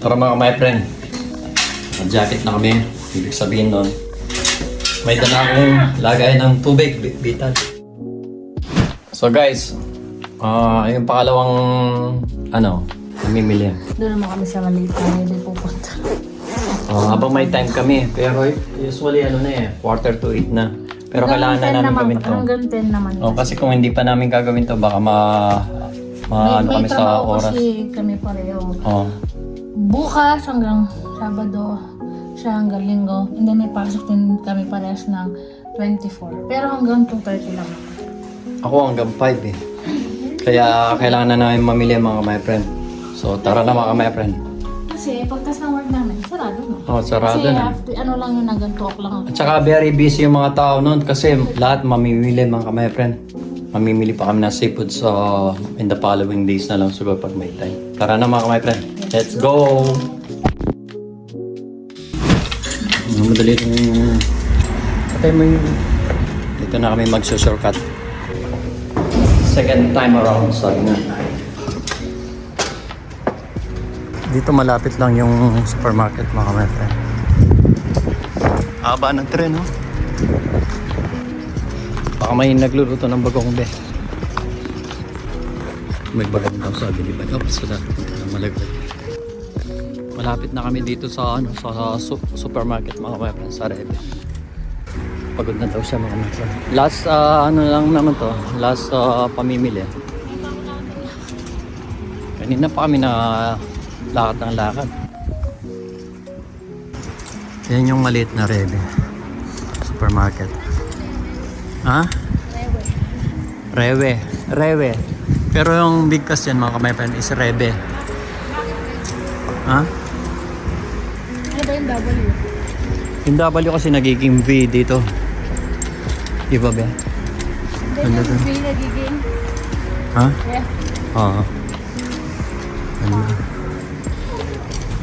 Tara mga my friend. Jacket na kami. Ibig sabihin nun. May dala akong lagay ng tubig. Bitan. So guys. Yung pakalawang namimili. Doon naman kami sa maliit na hindi pupunta. Habang may time kami. Pero usually 8:45 na. Pero kailangan na namin gawin to. Hanggang 10 naman. Kasi kung hindi pa namin gagawin to, baka ano kami sa oras. Kasi kami pareho. Bukas hanggang Sabado, siya hanggang Linggo. And then may pasok din kami parehas ng 24. Pero hanggang 2:30 lang. Ako hanggang 5 eh. Kaya kailangan na namin mamili mga my friend. So tara na mga my friend. Kasi pagtas ng work namin, sarado no? Sarado kasi na. Kasi lang yung nag-talk lang. At saka very busy yung mga tao noon kasi lahat mamimili mga my friend. Mamimili pa kami ng seafood in the following days na lang siguro pag may time. Tara na mga my friend. Let's go! Madali itong... Patay mo yung... Dito na kami mag-shortcut. Second time around, sabi na. Dito malapit lang yung supermarket mga my friend. Haba ng tren, no? Baka may nagluluto ng bagong be. May bagong daw sabi, di ba? Oops, wala. Malaglag. Malapit na kami dito sa supermarket mga my friend, sa Rebe. Pagod na daw siya mga my friend. Last lang naman to. Last pamimili. Kanina pa kami na lakad ng lakad. Yan yung maliit na Rebe. Supermarket. Ha? Rewe. Pero yung big cast yan mga my friend is Rebe. Ha? Ano ba yung W? Yung W kasi nagiging V dito. Di ba ba? Hindi yung V nagiging Ha? F. Oo.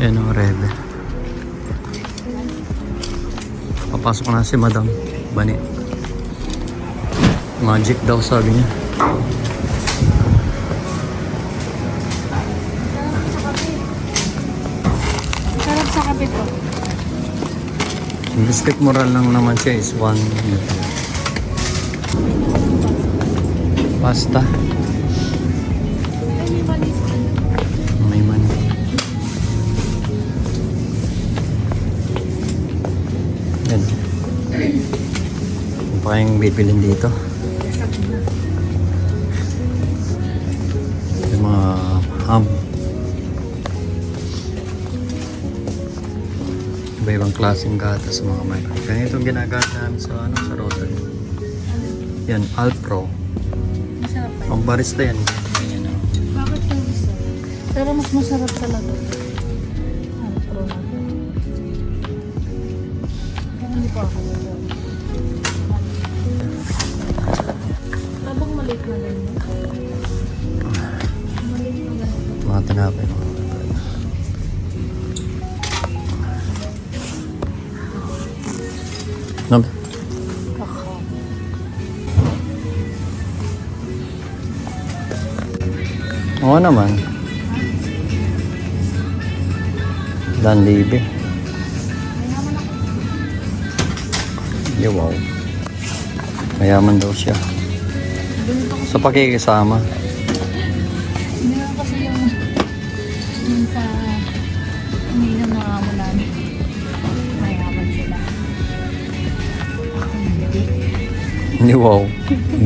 Yan ang Rebe. Papasok na si Madam Bani. Magic daw sabi niya. Sarap sa kape to. Yung biscuit moral lang naman siya is 1 pasta. May mani. Yan. Ano pa yung bibilin dito? Yung mga ham. Iba-ibang klaseng gatas mga may. Ganito yung ginagamit namin sa Rotary. Yan, Alpro. Masarap pa. Ang barista yan. Yan, Bakit yung isa? Pero mas masarap talaga. Ano, pro na. Hindi pa ako nito. Tabang maliit na ganyan. Maliit na ganyan. mga tinapay. No? Kakao. Oo naman. Danlibe. Wow. Mayaman daw siya. Sa pakikisama. Hindi naman kasi yung sa uminom na amo namin. Mayaman sila. Hindi wow.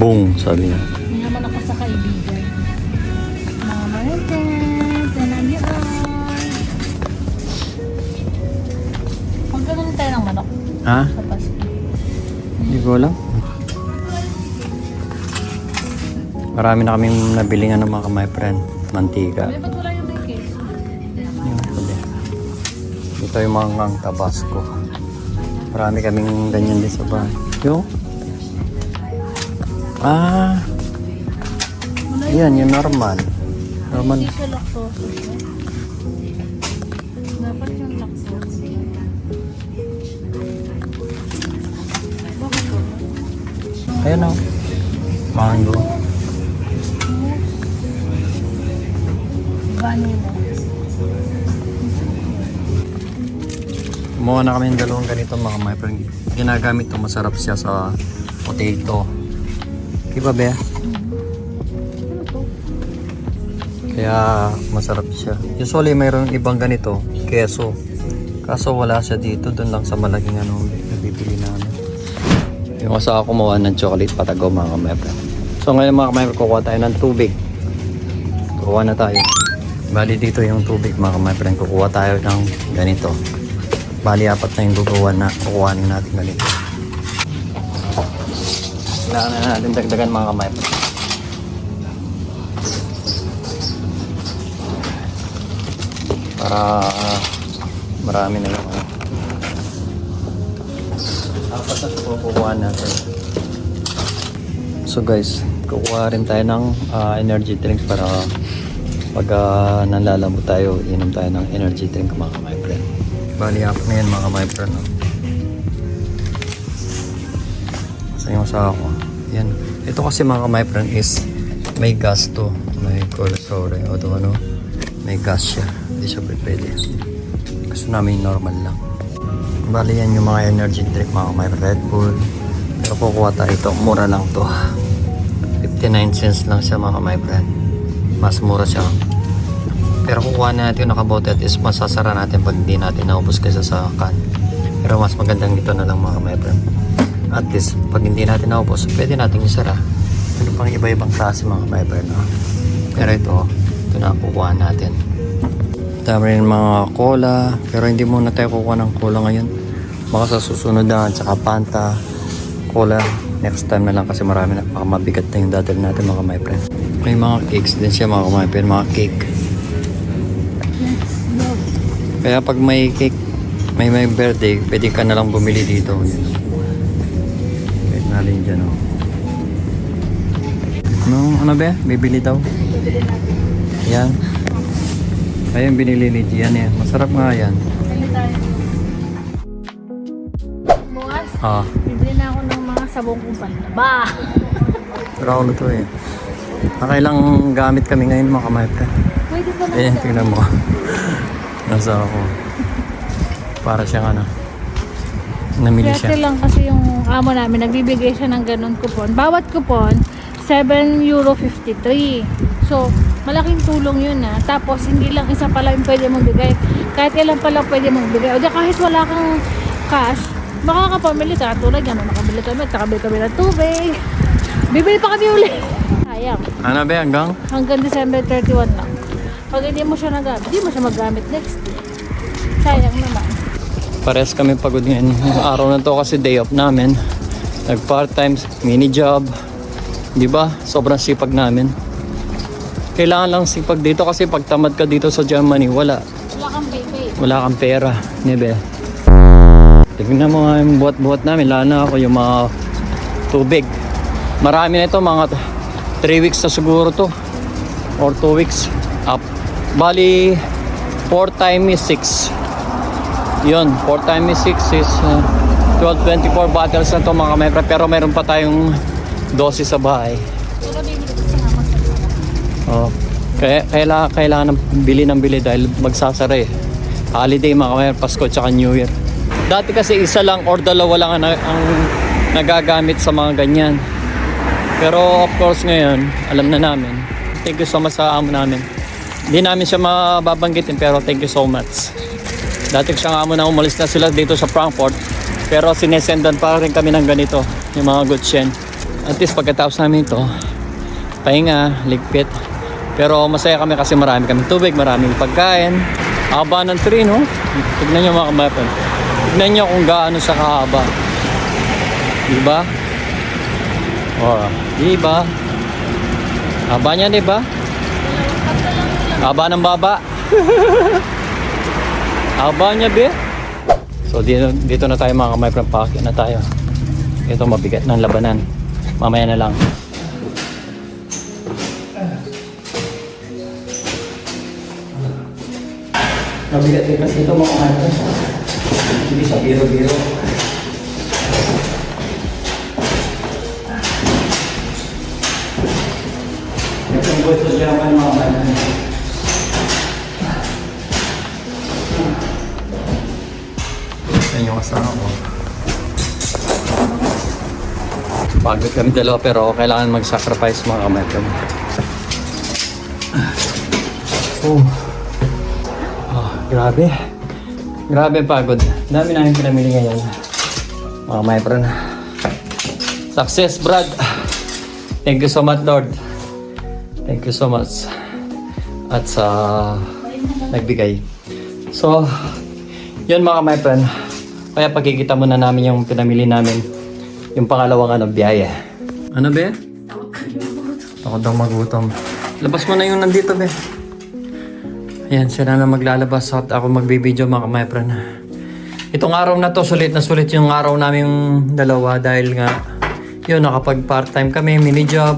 Boom, sabi niya. Mayaman ako sa kaibigan. Mga marites, salam yun. Magkano tayo ng manok Ha? sa Pasko? Hindi ko alam. Marami na kaming nabiling mga my friend. Mantika. Ay, ba't wala yung may case? Ito yung mga Tabasco. Marami kaming ganyan din sa bahay. Yung? Yan, yung normal. Normal. Hindi siya lactose. Dapat yung lactose. Bakit ko? Ayan o. Mango. Vanilla. Kumuha na kami ng dalawang ganito mga my friend. Ginagamit to, masarap siya sa potato. Diba be? Kaya masarap siya. Usually mayroon ibang ganito, keso. Kaso wala siya dito, doon lang sa malaking ano, nabibili namin. Yung asawa ko kumuha ng chocolate patago mga my friend. So ngayon mga my friend, kukuha tayo ng tubig. Kukuha na tayo. Bali dito yung tubig mga my friend, kukuha tayo ng ganito. Bali apat na yung kukuhanin natin ganito. Kailangan na natin dagdagan mga my friend. Para marami na yung apat na kukuha natin. So guys, kukuha rin tayo ng energy drink para pag nanlalamo tayo, inom tayo ng energy drink mga my friend. Bali up na yan mga my friend. No? Sa yung sa ako. Yan. Ito kasi mga my friend is may gas to. May cholesterol. O ito ano, may gas siya. Hindi siya pwede. Gusto namin normal lang. Bali yan yung mga energy drink mga my Red Bull. Pero kukuha tayo ito. Mura lang to. 59 cents lang siya mga my friend. Mas mura siya. Pero kukuha natin yung nakabote at is masasara natin pag hindi natin naubos kaysa sa can. Pero mas magandang dito na lang mga my friend. At least pag hindi natin naubos, pwede natin isara. Pero pang iba-ibang klase mga my friend. Pero ito na kukuha natin. Tama rin mga cola. Pero hindi muna tayo kukuha ng cola ngayon. Baka sa susunod na at saka Fanta, cola. Next time na lang kasi marami na. Baka mabigat na yung dadal natin mga my friend. May mga cakes din siya mga my friend. Mga cake. Kaya pag may cake, may birthday, pwede ka na lang bumili dito. Kahit natin dyan o. Ano ba? Bibili daw? Yan. Ayun binili ni Gian yan. Masarap nga yan. Bukas, Ah. bibili na ako ng mga sabong kong panlaba. Pero ako to eh. Nakailang gamit kami ngayon mga kamaypre. Pwede ba na? Ayan, tingnan mo. Nasa ako. Para siyang ano. Namili Swerte siya. lang kasi yung amo namin, nagbibigay siya ng ganun kupon. Bawat kupon, €7.53. So, malaking tulong yun na. Tapos, hindi lang isa pala yung pwede mong bigay. Kahit ilan pala pwede mong bigay. O di kahit wala kang cash, makakapamili ka. Tulad yan, makabili kami, nakabili kami ng tubig. Bibili pa kami ulit. Sayang. Ano ba hanggang? Hanggang December 31 lang. Pag hindi mo siya nagamit, hindi mo siya magamit next day. Sayang naman. Pares kami pagod ngayon. Yung araw na to kasi day off namin. Nag part-time, mini job. Di ba? Sobrang sipag namin. Kailangan lang sipag dito kasi pag tamad ka dito sa Germany, wala. Wala kang pay. Wala kang pera. Nebe. Tignan mo nga yung buhat-buhat namin. Lalo na ako yung mga tubig. Marami na ito. Mga 3 weeks na siguro to. Or 2 weeks. Up. Bali, 4 times is 6. Yun, 4 times is 6 is 12-24 bottles na to mga kamepra. Pero meron pa tayong 12 sa bahay. Pero bibili ko sa naman sa sana. Oh. Kailangan ng bili dahil magsasara eh. Holiday mga kamepra, Pasko tsaka New Year. Dati kasi isa lang or dalawa lang ang nagagamit sa mga ganyan. Pero of course ngayon, alam na namin. Thank you so much sa amo namin. Hindi namin siya mababanggitin pero thank you so much. Dati siya nga amo na umalis na sila dito sa Frankfurt. Pero sinesendan pa rin kami ng ganito, yung mga Gutschen. At least pagkatapos namin ito, pahinga, ligpit. Pero masaya kami kasi marami kami tubig, maraming pagkain. Haba ng tree, no? Tignan nyo mga kamapan. Tignan nyo kung gaano siya kahaba. Diba? Oh, diba? Haba niya, diba? Haba ng baba. Haba niya, be. So dito na tayo mga kamay from Paki na tayo. Ito mabigat ng labanan. Mamaya na lang. Mabigat din kasi ito mga kamay. Hindi sa biro-biro. Itong buhay sa German mga kamay. Masa ako. Pagod kami dalawa pero kailangan mag-sacrifice mga kametron. Grabe. Grabe pagod. Dami namin pinamili ngayon. Mga kametron. Success, Brad. Thank you so much, Lord. Thank you so much. At sa nagbigay. So, yun mga kametron. Kaya pagkikita muna namin yung pinamili namin. Yung pangalawang biyaya. Ano, be? Takot daw magutom. Labas mo na yung nandito, be. Ayan, siya na maglalabas at ako magbibideo mga kametron. Itong araw na to, sulit na sulit yung araw namin dalawa dahil nga yun, nakapag part-time kami, mini job.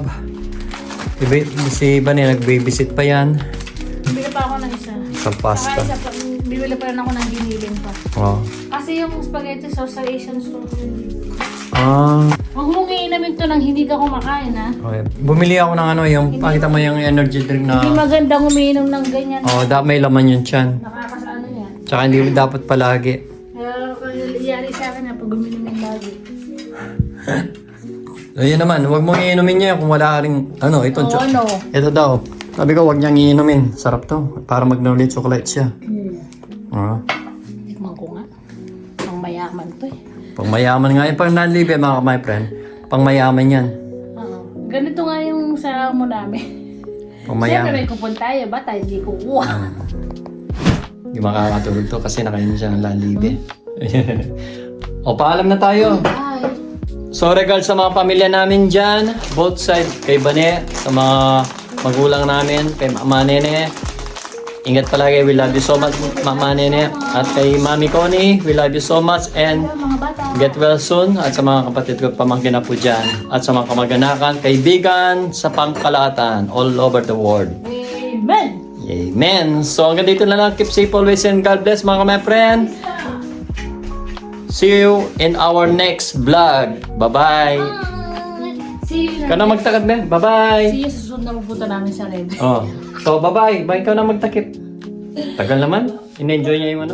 Si Bani nag-babysit pa yan. Bibili pa ako ng isa. Sa pasta. Saka isa pa, bibili pa rin ako ng giniling pa. Oh. Kasi yung spaghetti sauce sa Asian store yun. Ah. Huwag mong iinamin to nang hindi ka kumakain, ha? Okay. Bumili ako ng yung pakita mo yung energy drink Hindi na magandang umiinom ng ganyan. may laman yun tiyan. Nakakasano yan. Tsaka hindi dapat palagi. Kaya nangyayari sa akin na pag uminom ng lagi. Ayun naman, huwag mong iinumin niya kung wala ka ring, ito. Oo, ano? Ito daw. Sabi ko, huwag niyang iinumin. Sarap to. Para mag-knowledge chocolate siya. Tikman ko nga. Pang mayaman to eh. Pang mayaman nga. Pang nanlibe mga my friend. Pang mayaman yan. Oo. Ganito nga yung sa mo namin. Pang Siyempre mayaman. may kupon tayo, ba tayo hindi kukuha? Hindi makakatulog to kasi nakainin siya ng lanlibe. O, paalam na tayo. Bye! So, regards sa mga pamilya namin dyan, both side, kay Bane, sa mga magulang namin, kay Mama Nene. Ingat palagi, we love you so much, Mama Nene. At kay Mami Connie, we love you so much and Mga bata! get well soon. At sa mga kapatid ko, pamangkin na po dyan. At sa mga kamag-anakan, kaibigan sa pangkalahatan, all over the world. Amen! Amen! So, hanggang dito na lang. Keep safe always and God bless mga my friend. See you in our next vlog. Bye-bye. See you Ikaw na magtakad, Ben. Bye-bye. See you sa susunod na pupunta namin sa Red. Oh. So, bye-bye. Bye, ikaw na magtakip. Tagal naman. In-enjoy niya yung